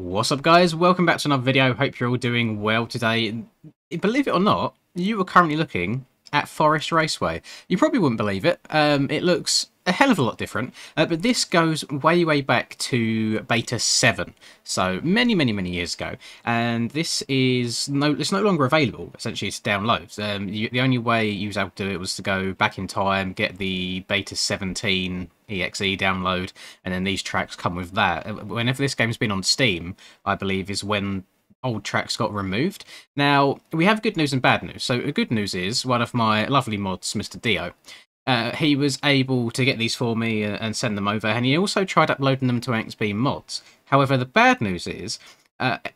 What's up, guys? Welcome back to another video. Hope you're all doing well today. Believe it or not, you are currently looking at Forest Raceway. You probably wouldn't believe it. It looks a hell of a lot different, but this goes way back to Beta 7, so many years ago. And this is it's no longer available. Essentially, it's downloads. The only way you was able to do it was to go back in time, get the Beta 17 exe download, and then these tracks come with that. Whenever this game's been on Steam, I believe is when old tracks got removed. Now, we have good news and bad news. So the good news is one of my lovely mods, Mr. Dio, he was able to get these for me and send them over, and he also tried uploading them to XP Mods. However, the bad news is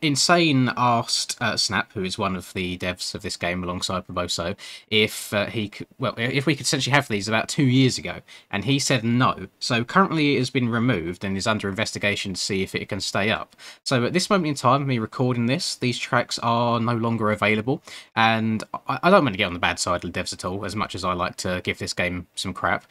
Insane asked Snap, who is one of the devs of this game alongside Proboso, if if we could essentially have these about 2 years ago, and he said no. So currently it has been removed and is under investigation to see if it can stay up. So at this moment in time, me recording this, these tracks are no longer available, and I don't want to get on the bad side of the devs at all, as much as I like to give this game some crap.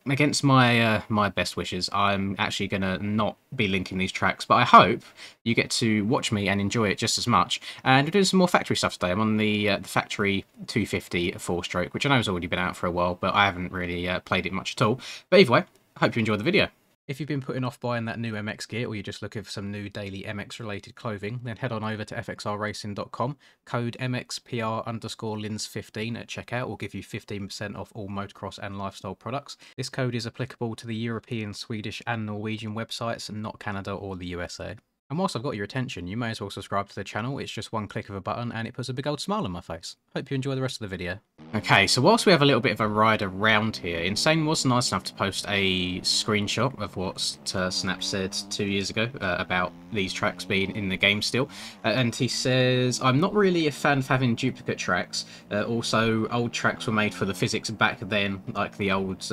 Against my my best wishes, I'm actually going to not be linking these tracks, but I hope you get to watch me and enjoy it just as much. And we're doing some more factory stuff today. I'm on the Factory 250 4-stroke, which I know has already been out for a while, but I haven't really played it much at all. But either way, I hope you enjoy the video. If you've been putting off buying that new MX gear, or you're just looking for some new daily MX related clothing, then head on over to fxrracing.com. Code MXPR_Lins15 at checkout will give you 15% off all motocross and lifestyle products. This code is applicable to the European, Swedish and Norwegian websites, not Canada or the USA. And whilst I've got your attention, you may as well subscribe to the channel. It's just one click of a button and it puts a big old smile on my face. Hope you enjoy the rest of the video. Okay, so whilst we have a little bit of a ride around here, Insane was nice enough to post a screenshot of what Snap said 2 years ago about these tracks being in the game still. And he says, I'm not really a fan of having duplicate tracks. Also, old tracks were made for the physics back then, like the old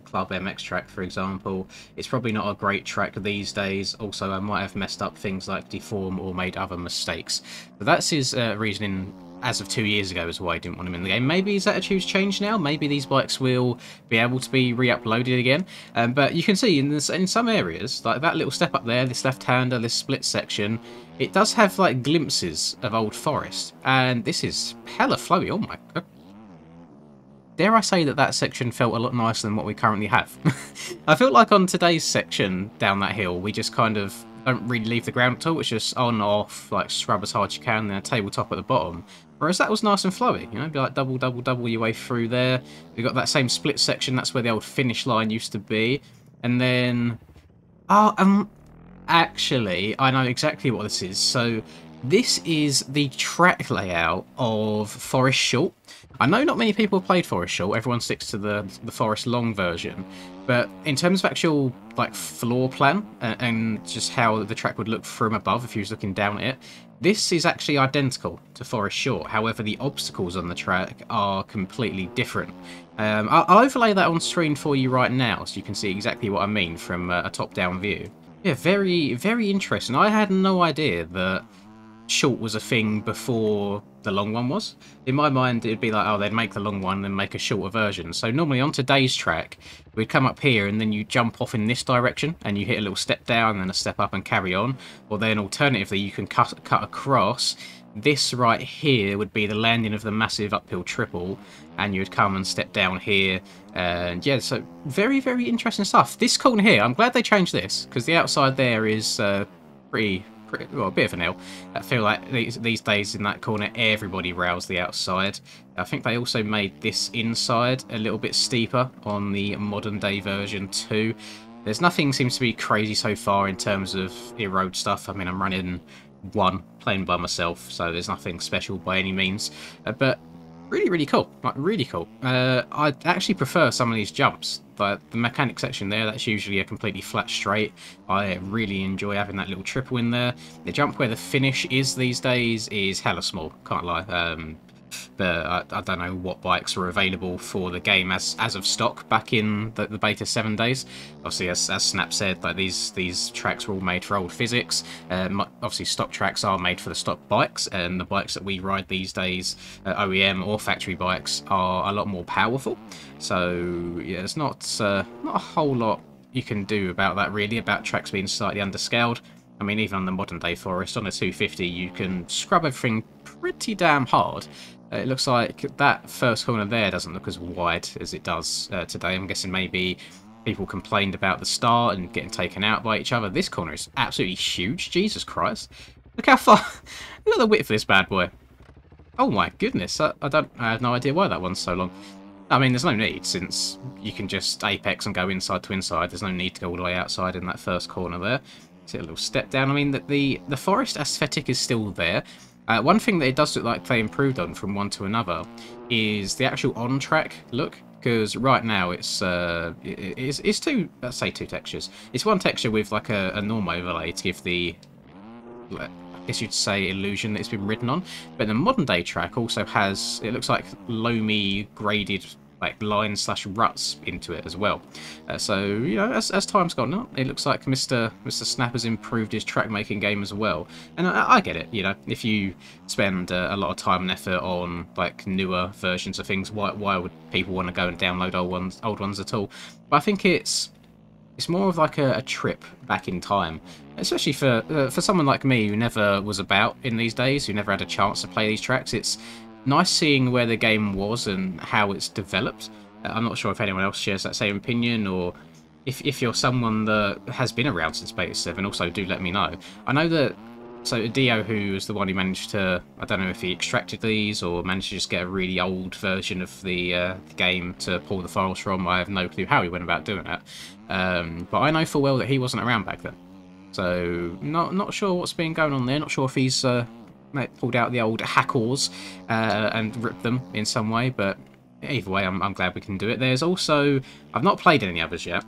Club MX track, for example. It's probably not a great track these days. Also, I might have messed up things like deform or made other mistakes. But that's his reasoning as of 2 years ago as why I didn't want him in the game. Maybe his attitude's changed now. Maybe these bikes will be able to be re-uploaded again. But you can see in some areas, like that little step up there, this left-hander, this split section, it does have like glimpses of old forest. And this is hella flowy. Oh my god. Dare I say that that section felt a lot nicer than what we currently have. I feel like on today's section down that hill, we just kind of don't really leave the ground at all. It's just on, off, like scrub as hard as you can, then a tabletop at the bottom. Whereas that was nice and flowy, you know, be like double your way through there. We've got that same split section, that's where the old finish line used to be. And then, actually, I know exactly what this is. So this is the track layout of Forest Short. I know not many people have played Forest Short, everyone sticks to the Forest Long version, but in terms of actual like floor plan and just how the track would look from above if you was looking down at it, this is actually identical to Forest Short. However, the obstacles on the track are completely different. I'll overlay that on screen for you right now so you can see exactly what I mean from a top-down view. Yeah, very interesting. I had no idea that short was a thing before the long one was. In my mind, it'd be like, oh, they'd make the long one and make a shorter version. So normally on today's track, we'd come up here and then you jump off in this direction and you hit a little step down and a step up and carry on. Or then alternatively, you can cut across. This right here would be the landing of the massive uphill triple, and you would come and step down here. And yeah, so very interesting stuff. This corner here, I'm glad they changed this, because the outside there is pretty well, a bit of an L. I feel like these days in that corner everybody rails the outside. I think they also made this inside a little bit steeper on the modern day version too. There's nothing seems to be crazy so far in terms of erode stuff. I mean, I'm running one playing by myself, so there's nothing special by any means, but really cool, like really cool. I actually prefer some of these jumps. But the mechanic section there, that's usually a completely flat straight. I really enjoy having that little triple in there. The jump where the finish is these days is hella small, can't lie. But I don't know what bikes are available for the game as of stock back in the Beta 7 days. Obviously, as Snap said, like these tracks were all made for old physics. Obviously, stock tracks are made for the stock bikes, and the bikes that we ride these days, OEM or factory bikes, are a lot more powerful. So yeah, there's not a whole lot you can do about that really, about tracks being slightly underscaled. I mean, even on the modern day Forest, on a 250, you can scrub everything pretty damn hard. It looks like that first corner there doesn't look as wide as it does today. I'm guessing maybe people complained about the start and getting taken out by each other. This corner is absolutely huge. Jesus Christ. Look how far... Look at the width of this bad boy. Oh my goodness. I have no idea why that one's so long. I mean, there's no need, since you can just apex and go inside to inside. There's no need to go all the way outside in that first corner there. See a little step down. I mean, the Forest aesthetic is still there. One thing that it does look like they improved on from one to another is the actual on-track look. Because right now it's two, let's say two textures. It's one texture with like a normal overlay to give the, I guess you'd say, illusion that it's been ridden on. But the modern day track also has, it looks like loamy graded like lines slash ruts into it as well. So, you know, as time's gone on, it looks like Mr. Snap has improved his track making game as well. And I get it, you know, if you spend a lot of time and effort on like newer versions of things, why would people want to go and download old ones at all? But I think it's more of like a trip back in time, especially for someone like me who never was about in these days, who never had a chance to play these tracks. It's nice seeing where the game was and how it's developed. I'm not sure if anyone else shares that same opinion, or if you're someone that has been around since Beta 7, also do let me know. I know that, so Dio, who was the one who managed to, I don't know if he extracted these or managed to just get a really old version of the game to pull the files from. I have no clue how he went about doing that. But I know full well that he wasn't around back then. So not sure what's been going on there. Not sure if he's pulled out the old hackles and ripped them in some way, but either way, I'm glad we can do it. There's also, I've not played any others yet,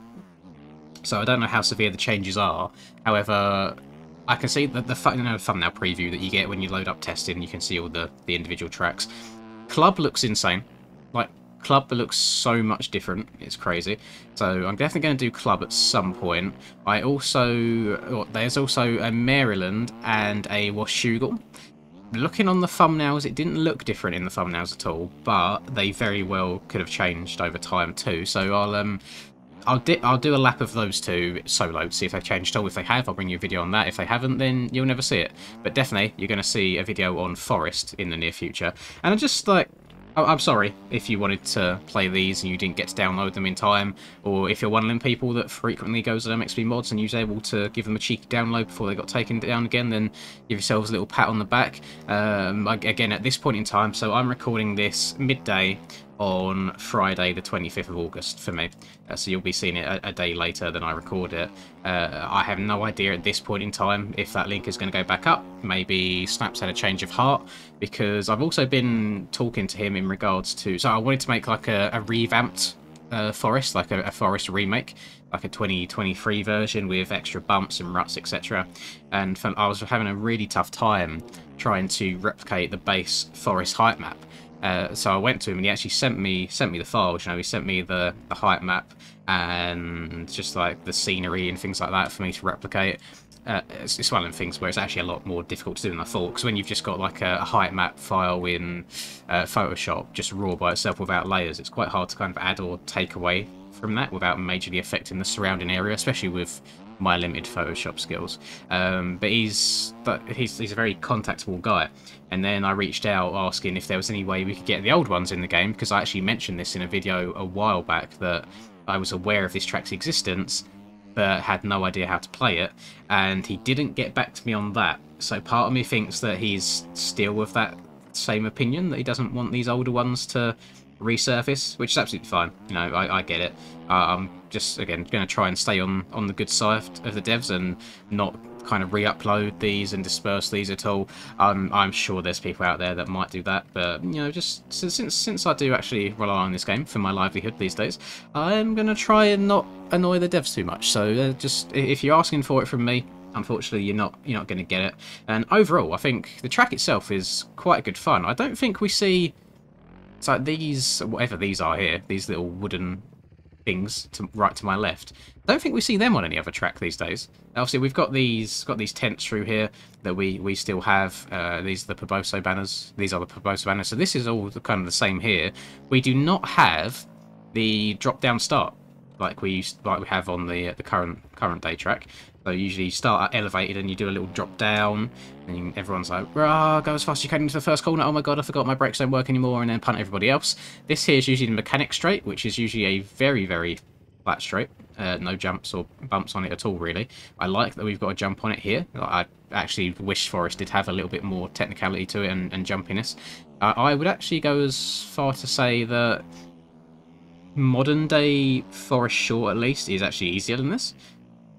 so I don't know how severe the changes are. However, I can see that the thumbnail preview that you get when you load up testing, you can see all the individual tracks. Club looks insane. Like, Club looks so much different. It's crazy. So I'm definitely going to do Club at some point. There's also a Maryland and a Washougal. Looking on the thumbnails, it didn't look different in the thumbnails at all, but they very well could have changed over time too. So I'll do a lap of those two solo to see if they've changed at all. If they have, I'll bring you a video on that. If they haven't, then you'll never see it. But definitely, you're going to see a video on Forest in the near future. And I'm just like, I'm sorry if you wanted to play these and you didn't get to download them in time, or if you're one of them people that frequently goes to MXP Mods and you was able to give them a cheeky download before they got taken down again, then give yourselves a little pat on the back. Again, at this point in time, so I'm recording this midday on Friday the 25th of August for me, so you'll be seeing it a day later than I record it. I have no idea at this point in time if that link is going to go back up. Maybe Snap's had a change of heart, because I've also been talking to him in regards to, so I wanted to make like a revamped Forest, like a Forest remake, like a 2023 version with extra bumps and ruts, etc. And I was having a really tough time trying to replicate the base Forest height map. So I went to him and he actually sent me the files. You know, he sent me the height map and just like the scenery and things like that for me to replicate. It's one of the things where it's actually a lot more difficult to do than I thought, because when you've just got like a height map file in Photoshop, just raw by itself without layers, it's quite hard to kind of add or take away from that without majorly affecting the surrounding area, especially with my limited Photoshop skills. But he's a very contactable guy. And then I reached out asking if there was any way we could get the old ones in the game, because I actually mentioned this in a video a while back, that I was aware of this track's existence but had no idea how to play it, and he didn't get back to me on that. So part of me thinks that he's still of that same opinion, that he doesn't want these older ones to resurface, which is absolutely fine. You know, I get it. I'm just, again, going to try and stay on the good side of the devs and not kind of re-upload these and disperse these at all. I'm sure there's people out there that might do that, but you know, just since I do actually rely on this game for my livelihood these days, I'm going to try and not annoy the devs too much. So just, if you're asking for it from me, unfortunately you're not going to get it. And overall, I think the track itself is quite good fun. I don't think we see, it's like these, whatever these are here, these little wooden things right to my left, I don't think we see them on any other track these days. Obviously, we've got these tents through here that we still have. These are the Poboso banners. These are the Poboso banners. So this is all kind of the same here. We do not have the drop-down start. like we have on the current day track. So usually you start elevated and you do a little drop down, and everyone's like, "Rah, go as fast as you can into the first corner. Oh my god, I forgot my brakes don't work anymore," and then punt everybody else. This here is usually the mechanic straight, which is usually a very, very flat straight. No jumps or bumps on it at all, really. I like that we've got a jump on it here. I actually wish Forest did have a little bit more technicality to it and jumpiness. I would actually go as far to say that modern day Forest Short, at least, is actually easier than this.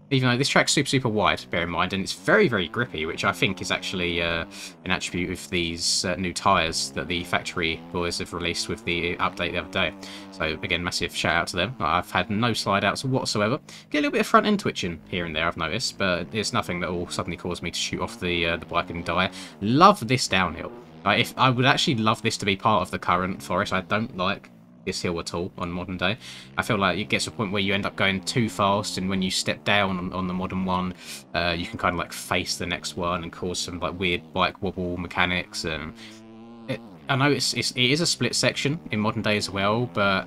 Even though this track's super, super wide, bear in mind, and it's very, very grippy, which I think is actually an attribute of these new tyres that the factory boys have released with the update the other day. So, again, massive shout out to them. I've had no slide outs whatsoever. Get a little bit of front end twitching here and there, I've noticed, but it's nothing that will suddenly cause me to shoot off the bike and die. Love this downhill. If I would actually love this to be part of the current Forest. I don't like this hill at all on modern day. I feel like it gets to a point where you end up going too fast, and when you step down on the modern one, you can kind of like face the next one and cause some like weird bike wobble mechanics. And I know it is a split section in modern day as well, but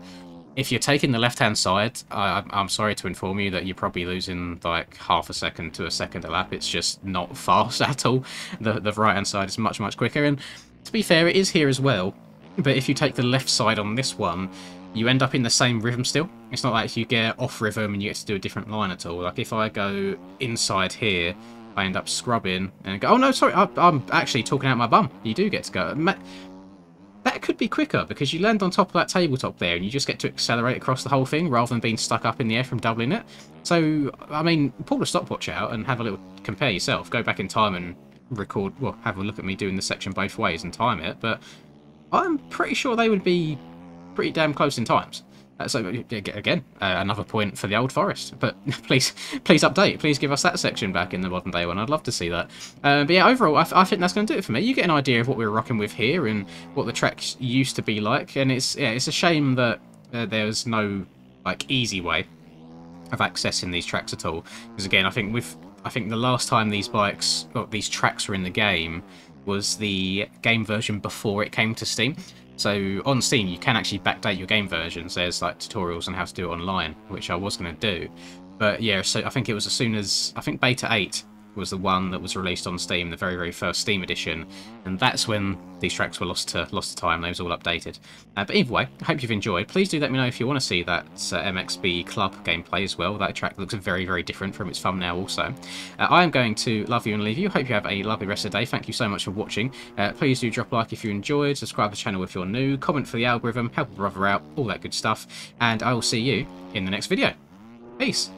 if you're taking the left-hand side, I'm sorry to inform you that you're probably losing like half a second to a second a lap. It's just not fast at all. The right-hand side is much, much quicker, and to be fair, it is here as well. But if you take the left side on this one, you end up in the same rhythm still. It's not like you get off rhythm and you get to do a different line at all. Like if I go inside here, I end up scrubbing and go, oh no, sorry, I'm actually talking out my bum. You do get to go. That could be quicker because you land on top of that tabletop there and you just get to accelerate across the whole thing rather than being stuck up in the air from doubling it. So, I mean, pull the stopwatch out and have a little compare yourself. Go back in time and record, well, have a look at me doing the section both ways and time it, but I'm pretty sure they would be pretty damn close in times. So again, another point for the Old Forest. But please update. Please give us that section back in the modern day one. I'd love to see that. But yeah, overall, I think that's going to do it for me. You get an idea of what we're rocking with here and what the tracks used to be like. And it's a shame that there's no like easy way of accessing these tracks at all. Because again, I think the last time these tracks were in the game was the game version before it came to Steam. So on Steam, you can actually backdate your game versions. There's like tutorials on how to do it online, which I was going to do. But yeah, so I think it was as soon as, I think Beta 8 was the one that was released on Steam, the very, very first Steam edition. And that's when these tracks were lost to time. They was all updated. But either way, I hope you've enjoyed. Please do let me know if you want to see that MXB Club gameplay as well. That track looks very, very different from its thumbnail also. I am going to love you and leave you. Hope you have a lovely rest of the day. Thank you so much for watching. Please do drop a like if you enjoyed. Subscribe to the channel if you're new. Comment for the algorithm. Help a brother out. All that good stuff. And I will see you in the next video. Peace.